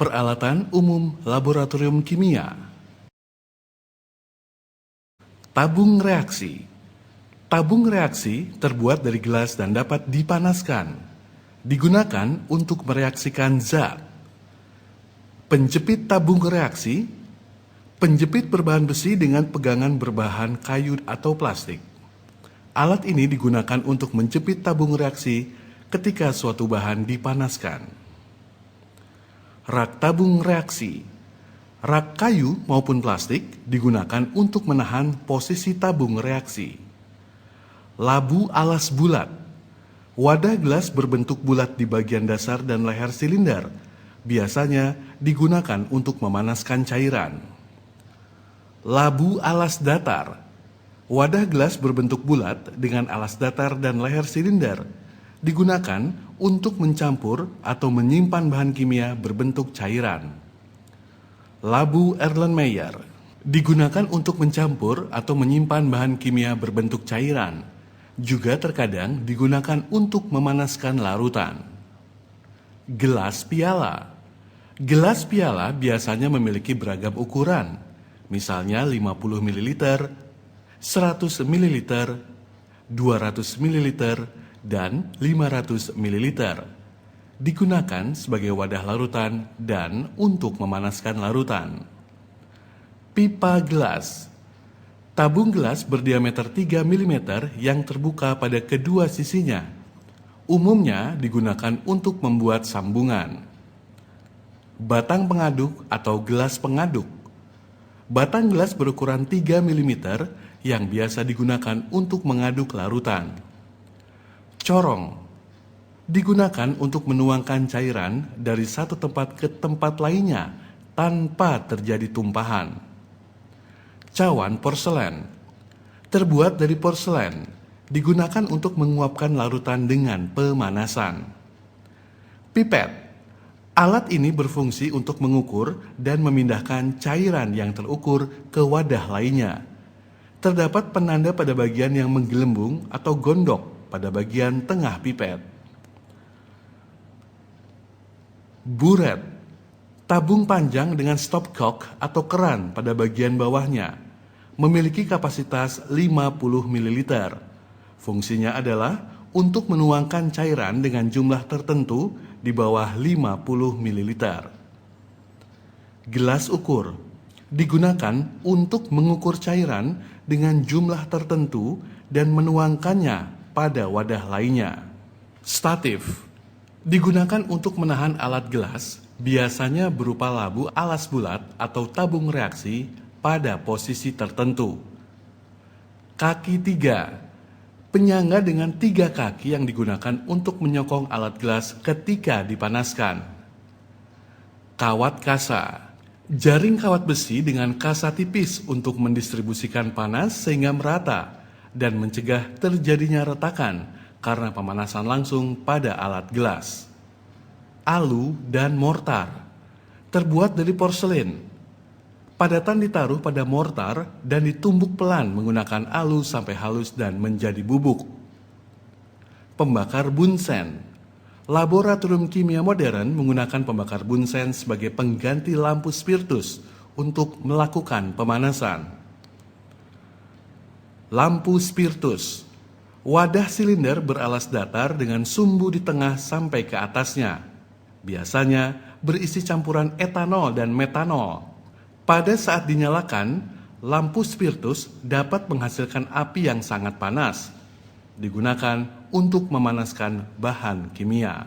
Peralatan umum laboratorium kimia. Tabung reaksi. Tabung reaksi terbuat dari gelas dan dapat dipanaskan. Digunakan untuk mereaksikan zat. Penjepit tabung reaksi. Penjepit berbahan besi dengan pegangan berbahan kayu atau plastik. Alat ini digunakan untuk menjepit tabung reaksi ketika suatu bahan dipanaskan. Rak tabung reaksi. Rak kayu maupun plastik digunakan untuk menahan posisi tabung reaksi. Labu alas bulat. Wadah gelas berbentuk bulat di bagian dasar dan leher silinder, biasanya digunakan untuk memanaskan cairan. Labu alas datar. Wadah gelas berbentuk bulat dengan alas datar dan leher silinder, digunakan untuk mencampur atau menyimpan bahan kimia berbentuk cairan. Labu Erlenmeyer. Digunakan untuk mencampur atau menyimpan bahan kimia berbentuk cairan. Juga terkadang digunakan untuk memanaskan larutan. Gelas piala. Gelas piala biasanya memiliki beragam ukuran, misalnya 50 ml, 100 ml, 200 ml, dan 500 ml. Digunakan sebagai wadah larutan dan untuk memanaskan larutan. Pipa gelas. Tabung gelas berdiameter 3 mm yang terbuka pada kedua sisinya. Umumnya digunakan untuk membuat sambungan. Batang pengaduk atau gelas pengaduk. Batang gelas berukuran 3 mm yang biasa digunakan untuk mengaduk larutan. Corong. Digunakan untuk menuangkan cairan dari satu tempat ke tempat lainnya tanpa terjadi tumpahan. Cawan porselen. Terbuat dari porselen, digunakan untuk menguapkan larutan dengan pemanasan. Pipet. Alat ini berfungsi untuk mengukur dan memindahkan cairan yang terukur ke wadah lainnya. Terdapat penanda pada bagian yang menggelembung atau gondok pada bagian tengah pipet. Buret. Tabung panjang dengan stopcock atau keran pada bagian bawahnya. Memiliki kapasitas 50 ml. Fungsinya adalah untuk menuangkan cairan dengan jumlah tertentu di bawah 50 ml. Gelas ukur. Digunakan untuk mengukur cairan dengan jumlah tertentu dan menuangkannya pada wadah lainnya. Statif. Digunakan untuk menahan alat gelas, biasanya berupa labu alas bulat atau tabung reaksi pada posisi tertentu. Kaki 3. Penyangga dengan 3 kaki yang digunakan untuk menyokong alat gelas ketika dipanaskan. Kawat kasa. Jaring kawat besi dengan kasa tipis untuk mendistribusikan panas sehingga merata dan mencegah terjadinya retakan karena pemanasan langsung pada alat gelas. Alu dan mortar. Terbuat dari porselen. Padatan ditaruh pada mortar dan ditumbuk pelan menggunakan alu sampai halus dan menjadi bubuk. Pembakar bunsen. Laboratorium kimia modern menggunakan pembakar bunsen sebagai pengganti lampu spiritus untuk melakukan pemanasan. Lampu spiritus. Wadah silinder beralas datar dengan sumbu di tengah sampai ke atasnya. Biasanya berisi campuran etanol dan metanol. Pada saat dinyalakan, lampu spiritus dapat menghasilkan api yang sangat panas. Digunakan untuk memanaskan bahan kimia.